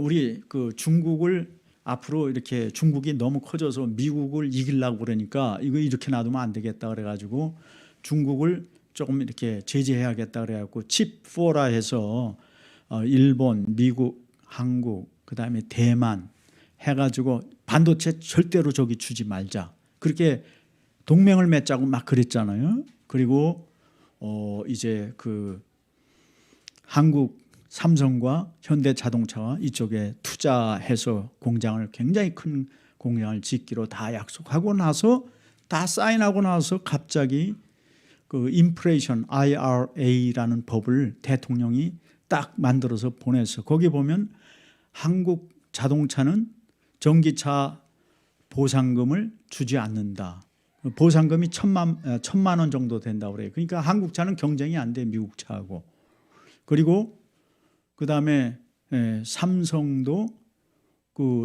Speaker 1: 우리 그 중국을 앞으로 이렇게 중국이 너무 커져서 미국을 이기려고 그러니까 이거 이렇게 놔두면 안 되겠다 그래가지고 중국을 조금 이렇게 제재해야겠다 그래갖고 칩4라 해서 일본, 미국, 한국, 그다음에 대만 해가지고 반도체 절대로 저기 주지 말자. 그렇게 동맹을 맺자고 막 그랬잖아요. 그리고 이제 그 한국 삼성과 현대자동차가 이쪽에 투자해서 공장을, 굉장히 큰 공장을 짓기로 다 약속하고 나서 다 사인하고 나서 갑자기 그 인플레이션 IRA라는 법을 대통령이 딱 만들어서 보내서 거기 보면 한국 자동차는 전기차 보상금을 주지 않는다. 보상금이 1,000만 원 정도 된다고 그래요. 그러니까 한국 차는 경쟁이 안 돼, 미국 차하고. 그리고 그다음에 삼성도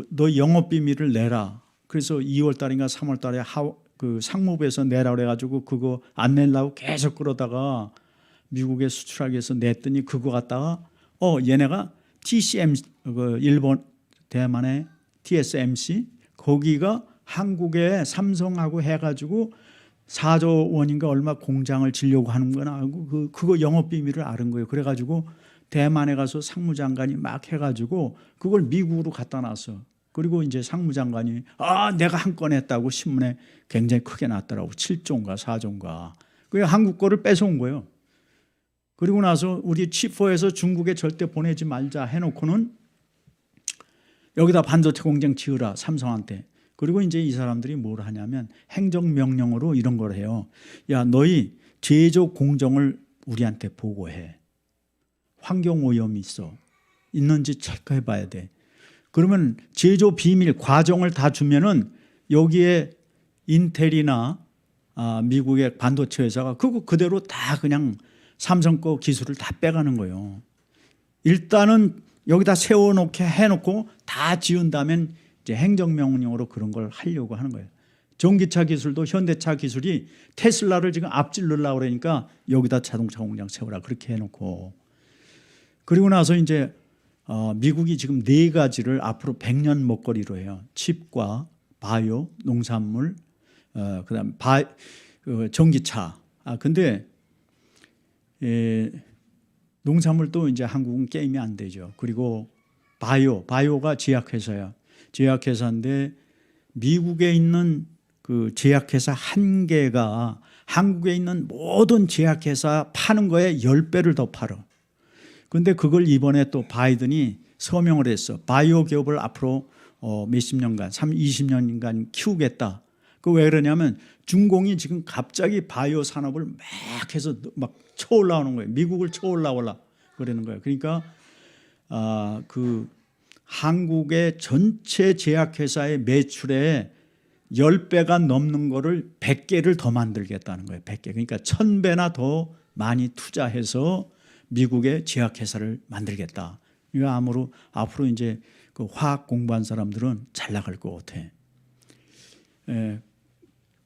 Speaker 1: 너 영업 비밀을 내라. 그래서 2월 달인가 3월 달에 그 상무부에서 내라 그래가지고 그거 안 내려고 계속 그러다가 미국에 수출하기 위해서 냈더니 그거 갖다가 얘네가 TCMC, 일본 대만의 TSMC, 거기가 한국에 삼성하고 해가지고 4조 원인가 얼마 공장을 지려고 하는 건 알고 그거 영업 비밀을 아는 거예요. 그래가지고 대만에 가서 상무장관이 막 해가지고 그걸 미국으로 갖다 놨어. 그리고 이제 상무장관이 내가 한 건 했다고 신문에 굉장히 크게 났더라고. 7조인가 4조인가. 그게 한국 거를 뺏어온 거예요. 그리고 나서 우리 칩4에서 중국에 절대 보내지 말자 해놓고는 여기다 반도체 공장 지으라, 삼성한테. 그리고 이제 이 사람들이 뭘 하냐면 행정명령으로 이런 걸 해요. 야, 너희 제조 공정을 우리한테 보고해. 환경오염이 있는지 체크해 봐야 돼. 그러면 제조 비밀 과정을 다 주면은 여기에 인텔이나 미국의 반도체 회사가 그거 그대로 다 그냥 삼성 거 기술을 다 빼가는 거예요. 일단은 여기다 세워놓게 해놓고 다 지은 다음엔 이제 행정명령으로 그런 걸 하려고 하는 거예요. 전기차 기술도 현대차 기술이 테슬라를 지금 앞질르려고 그러니까 여기다 자동차 공장 세우라 그렇게 해놓고, 그리고 나서 이제 미국이 지금 4가지를 앞으로 100년 먹거리로 해요. 칩과 바이오, 농산물, 그다음 전기차. 근데 농산물도 이제 한국은 게임이 안 되죠. 그리고 바이오가 제약회사야. 제약회사인데 미국에 있는 그 제약회사 한 개가 한국에 있는 모든 제약회사 파는 거에 10배를 더 팔아. 근데 그걸 이번에 또 바이든이 서명을 했어. 바이오 기업을 앞으로 몇십 년간, 20년간 키우겠다. 그 왜 그러냐면 중공이 지금 갑자기 바이오 산업을 막 해서 막 쳐 올라오는 거예요. 미국을 쳐 올라오려 그러는 거예요. 그러니까 그 한국의 전체 제약회사의 매출에 10배가 넘는 거를 100개를 더 만들겠다는 거예요. 100개. 그러니까 1000배나 더 많이 투자해서 미국의 제약회사를 만들겠다. 이거 앞으로 이제 그 화학 공부한 사람들은 잘 나갈 것 같아.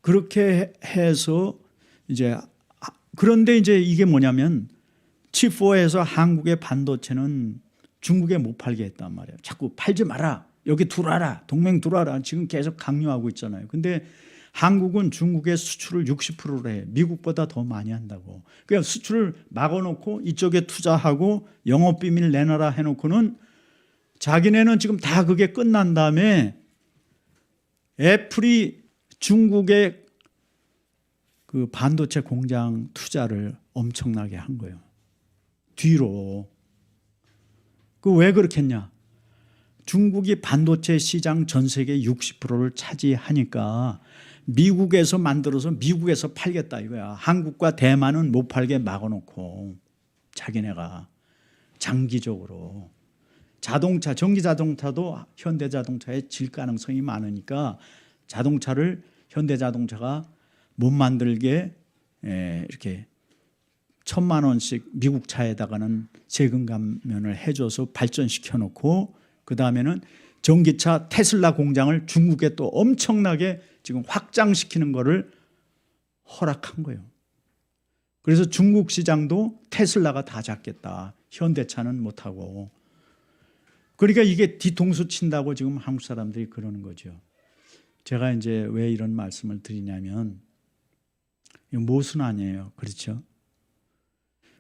Speaker 1: 그렇게 해서 이제, 그런데 이제 이게 뭐냐면 칩4에서 한국의 반도체는 중국에 못 팔게 했단 말이에요. 자꾸 팔지 마라. 여기 들어와라. 동맹 들어와라. 지금 계속 강요하고 있잖아요. 근데 한국은 중국의 수출을 60%를 해. 미국보다 더 많이 한다고. 그냥 수출을 막아놓고 이쪽에 투자하고 영업비밀 내놔라 해놓고는 자기네는 지금 다 그게 끝난 다음에 애플이 중국의 그 반도체 공장 투자를 엄청나게 한 거예요. 뒤로. 그 왜 그렇겠냐? 중국이 반도체 시장 전 세계 60%를 차지하니까 미국에서 만들어서 미국에서 팔겠다 이거야. 한국과 대만은 못 팔게 막아놓고 자기네가 장기적으로. 자동차, 전기 자동차도 현대자동차에 질 가능성이 많으니까 자동차를 현대자동차가 못 만들게 이렇게 1000만 원씩 미국 차에다가는 세금 감면을 해줘서 발전시켜 놓고, 그 다음에는 전기차 테슬라 공장을 중국에 또 엄청나게 지금 확장시키는 거를 허락한 거예요. 그래서 중국 시장도 테슬라가 다 잡겠다. 현대차는 못하고. 그러니까 이게 뒤통수 친다고 지금 한국 사람들이 그러는 거죠. 제가 이제 왜 이런 말씀을 드리냐면, 이거 모순 아니에요. 그렇죠?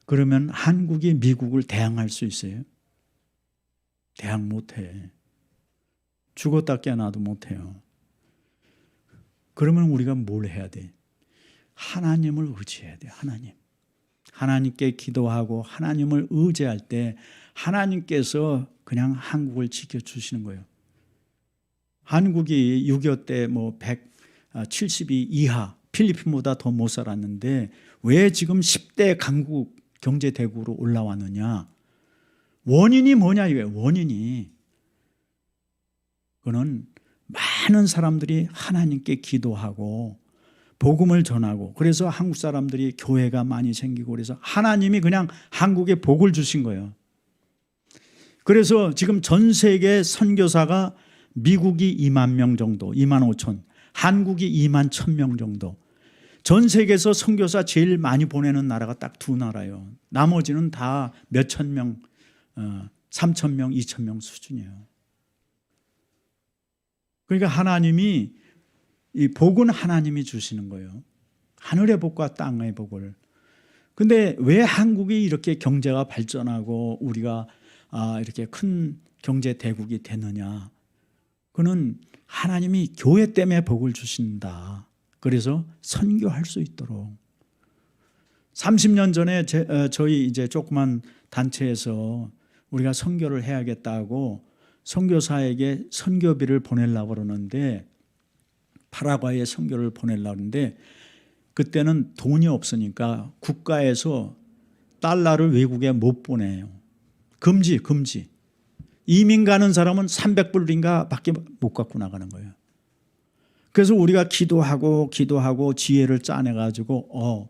Speaker 1: 그러면 한국이 미국을 대항할 수 있어요? 대항 못해. 죽었다 깨어나도 못해요. 그러면 우리가 뭘 해야 돼? 하나님을 의지해야 돼. 하나님께 기도하고 하나님을 의지할 때 하나님께서 그냥 한국을 지켜주시는 거예요. 한국이 6.25 때 뭐 172 이하 필리핀보다 더 못 살았는데 왜 지금 10대 강국 경제 대국으로 올라왔느냐? 원인이 뭐냐 이거예요. 원인이. 그거는 많은 사람들이 하나님께 기도하고 복음을 전하고, 그래서 한국 사람들이 교회가 많이 생기고, 그래서 하나님이 그냥 한국에 복을 주신 거예요. 그래서 지금 전 세계 선교사가 미국이 2만 명 정도, 2만 5천, 한국이 2만 1,000명 정도. 전 세계에서 선교사 제일 많이 보내는 나라가 딱 2나라예요. 나머지는 다 몇천 명, 3천 명, 2천 명 수준이에요. 그러니까 하나님이, 이 복은 하나님이 주시는 거예요. 하늘의 복과 땅의 복을. 근데 왜 한국이 이렇게 경제가 발전하고 우리가 이렇게 큰 경제 대국이 되느냐? 그는 하나님이 교회 때문에 복을 주신다. 그래서 선교할 수 있도록. 30년 전에 저희 이제 조그만 단체에서 우리가 선교를 해야겠다고 선교사에게 선교비를 보내려고 그러는데, 파라과이에 선교를 보내려고 하는데 그때는 돈이 없으니까 국가에서 달러를 외국에 못 보내요. 금지. 이민 가는 사람은 300불인가 밖에 못 갖고 나가는 거예요. 그래서 우리가 기도하고 지혜를 짜내가지고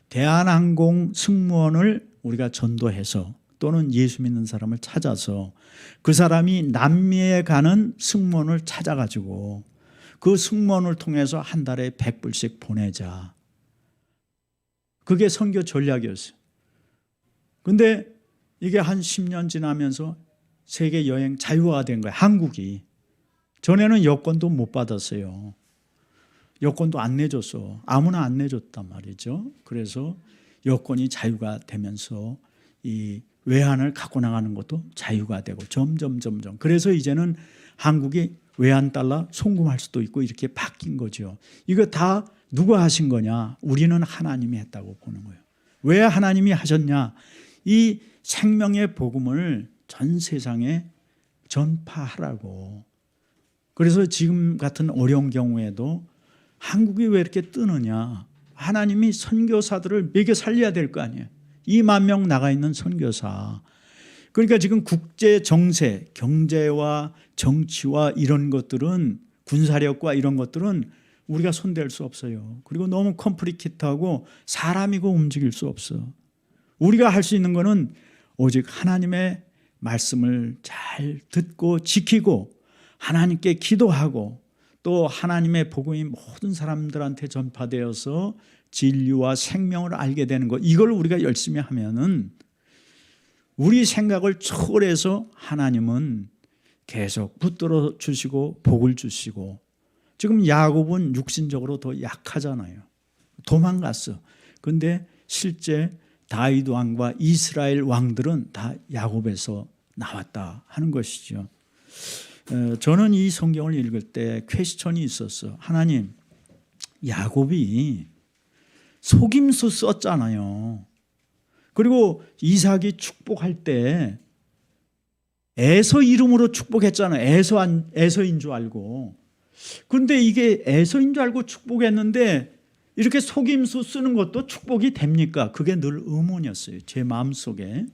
Speaker 1: 대한항공 승무원을 우리가 전도해서 또는 예수 믿는 사람을 찾아서 그 사람이 남미에 가는 승무원을 찾아가지고 그 승무원을 통해서 한 달에 100불씩 보내자. 그게 선교 전략이었어요. 근데 이게 한 10년 지나면서 세계 여행 자유화가 된 거예요. 한국이. 전에는 여권도 못 받았어요. 여권도 안 내줬어. 아무나 안 내줬단 말이죠. 그래서 여권이 자유가 되면서 이 외환을 갖고 나가는 것도 자유가 되고 점점. 그래서 이제는 한국이 외환 달러 송금할 수도 있고 이렇게 바뀐 거죠. 이거 다 누가 하신 거냐? 우리는 하나님이 했다고 보는 거예요. 왜 하나님이 하셨냐? 이 생명의 복음을 전 세상에 전파하라고. 그래서 지금 같은 어려운 경우에도 한국이 왜 이렇게 뜨느냐? 하나님이 선교사들을 먹여 살려야 될 거 아니에요. 2만 명 나가 있는 선교사. 그러니까 지금 국제 정세, 경제와 정치와 이런 것들은 군사력과 이런 것들은 우리가 손댈 수 없어요. 그리고 너무 컴플리케이트하고 사람이고 움직일 수 없어. 우리가 할 수 있는 거는 오직 하나님의 말씀을 잘 듣고 지키고 하나님께 기도하고 또 하나님의 복음이 모든 사람들한테 전파되어서 진리와 생명을 알게 되는 것, 이걸 우리가 열심히 하면은 우리 생각을 초월해서 하나님은 계속 붙들어 주시고 복을 주시고, 지금 야곱은 육신적으로 더 약하잖아요. 도망갔어. 그런데 실제 다윗 왕과 이스라엘 왕들은 다 야곱에서 나왔다 하는 것이죠. 저는 이 성경을 읽을 때 퀘스천이 있었어. 하나님, 야곱이 속임수 썼잖아요. 그리고 이삭이 축복할 때 에서 이름으로 축복했잖아요. 에서인 줄 알고. 그런데 이게 에서인 줄 알고 축복했는데 이렇게 속임수 쓰는 것도 축복이 됩니까? 그게 늘 의문이었어요. 제 마음속에.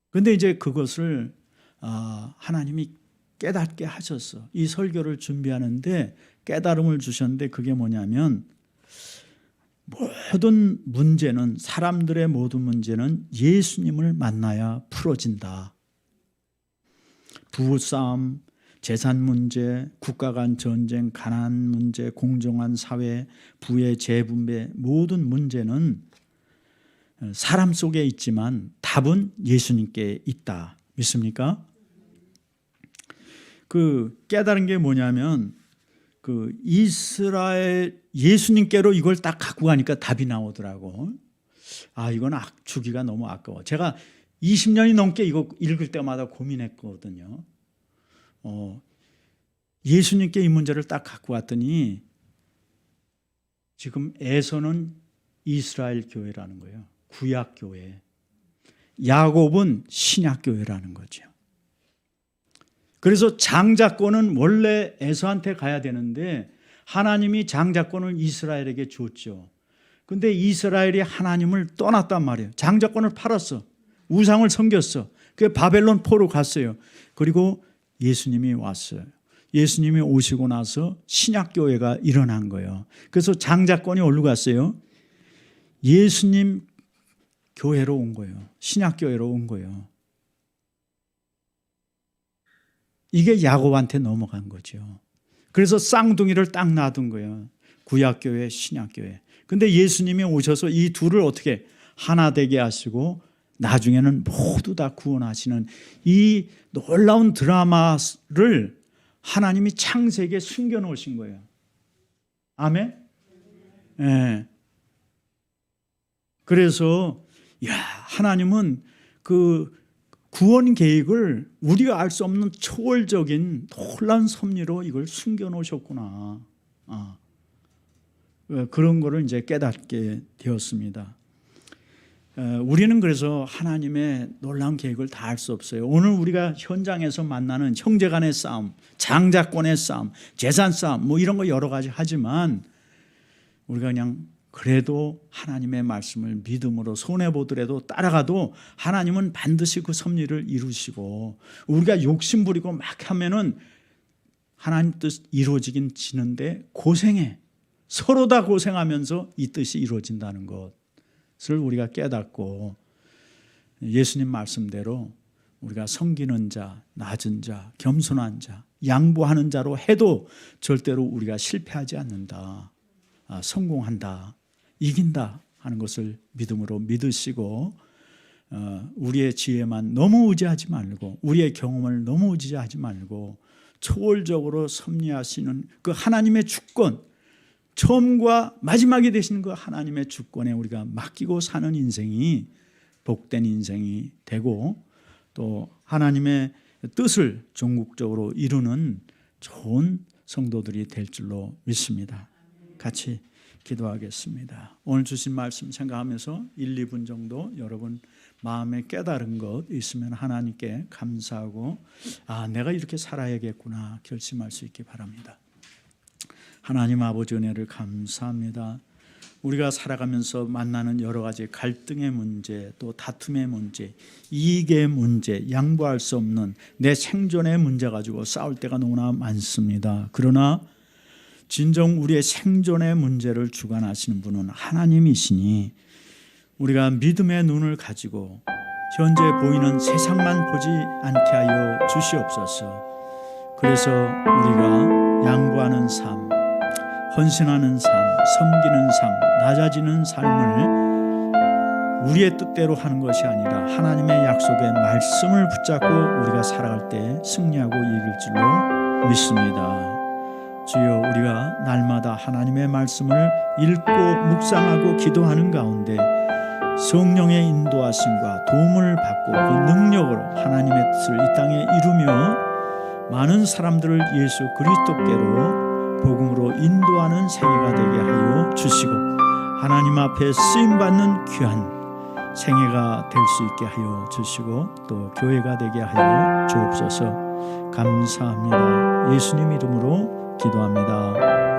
Speaker 1: 그런데 이제 그것을 하나님이 깨닫게 하셨어. 이 설교를 준비하는데 깨달음을 주셨는데 그게 뭐냐면, 모든 문제는, 사람들의 모든 문제는 예수님을 만나야 풀어진다. 부부싸움, 재산 문제, 국가 간 전쟁, 가난 문제, 공정한 사회, 부의 재분배, 모든 문제는 사람 속에 있지만 답은 예수님께 있다. 믿습니까? 그 깨달은 게 뭐냐면, 그 이스라엘 예수님께로 이걸 딱 갖고 가니까 답이 나오더라고. 이건 주기가 너무 아까워. 제가 20년이 넘게 이거 읽을 때마다 고민했거든요. 예수님께 이 문제를 딱 갖고 왔더니 지금 에서는 이스라엘 교회라는 거예요. 구약 교회. 야곱은 신약 교회라는 거죠. 그래서 장자권은 원래 에서한테 가야 되는데 하나님이 장자권을 이스라엘에게 줬죠. 그런데 이스라엘이 하나님을 떠났단 말이에요. 장자권을 팔았어. 우상을 섬겼어. 그게 바벨론 포로 갔어요. 그리고 예수님이 왔어요. 예수님이 오시고 나서 신약교회가 일어난 거예요. 그래서 장자권이 어디로 갔어요? 예수님 교회로 온 거예요. 신약교회로 온 거예요. 이게 야곱한테 넘어간 거죠. 그래서 쌍둥이를 딱 놔둔 거예요. 구약교회, 신약교회. 근데 예수님이 오셔서 이 둘을 어떻게 하나 되게 하시고 나중에는 모두 다 구원하시는 이 놀라운 드라마를 하나님이 창세기에 숨겨놓으신 거예요. 아멘? 네. 그래서 하나님은 그 구원 계획을 우리가 알 수 없는 초월적인 놀라운 섭리로 이걸 숨겨놓으셨구나. 그런 거를 이제 깨닫게 되었습니다. 우리는 그래서 하나님의 놀라운 계획을 다 알 수 없어요. 오늘 우리가 현장에서 만나는 형제간의 싸움, 장자권의 싸움, 재산 싸움 뭐 이런 거 여러 가지 하지만 우리가 그냥 그래도 하나님의 말씀을 믿음으로 손해보더라도 따라가도 하나님은 반드시 그 섭리를 이루시고, 우리가 욕심부리고 막 하면은 하나님 뜻 이루어지긴 지는데 고생해. 서로 다 고생하면서 이 뜻이 이루어진다는 것을 우리가 깨닫고 예수님 말씀대로 우리가 섬기는 자, 낮은 자, 겸손한 자, 양보하는 자로 해도 절대로 우리가 실패하지 않는다. 성공한다. 이긴다 하는 것을 믿음으로 믿으시고 우리의 지혜만 너무 의지하지 말고 우리의 경험을 너무 의지하지 말고 초월적으로 섭리하시는 그 하나님의 주권, 처음과 마지막이 되시는 그 하나님의 주권에 우리가 맡기고 사는 인생이 복된 인생이 되고 또 하나님의 뜻을 종국적으로 이루는 좋은 성도들이 될 줄로 믿습니다. 같이 기도하겠습니다. 오늘 주신 말씀 생각하면서 1, 2분 정도 여러분 마음에 깨달은 것 있으면 하나님께 감사하고 내가 이렇게 살아야겠구나 결심할 수 있기 바랍니다. 하나님 아버지 은혜를 감사합니다. 우리가 살아가면서 만나는 여러 가지 갈등의 문제, 또 다툼의 문제, 이익의 문제, 양보할 수 없는 내 생존의 문제 가지고 싸울 때가 너무나 많습니다. 그러나 진정 우리의 생존의 문제를 주관하시는 분은 하나님이시니 우리가 믿음의 눈을 가지고 현재 보이는 세상만 보지 않게 하여 주시옵소서. 그래서 우리가 양보하는 삶, 헌신하는 삶, 섬기는 삶, 낮아지는 삶을 우리의 뜻대로 하는 것이 아니라 하나님의 약속의 말씀을 붙잡고 우리가 살아갈 때 승리하고 이길 줄로 믿습니다. 주여, 우리가 날마다 하나님의 말씀을 읽고 묵상하고 기도하는 가운데 성령의 인도하심과 도움을 받고 그 능력으로 하나님의 뜻을 이 땅에 이루며 많은 사람들을 예수 그리스도께로 복음으로 인도하는 생애가 되게 하여 주시고 하나님 앞에 쓰임받는 귀한 생애가 될 수 있게 하여 주시고 또 교회가 되게 하여 주옵소서. 감사합니다. 예수님 이름으로 기도합니다.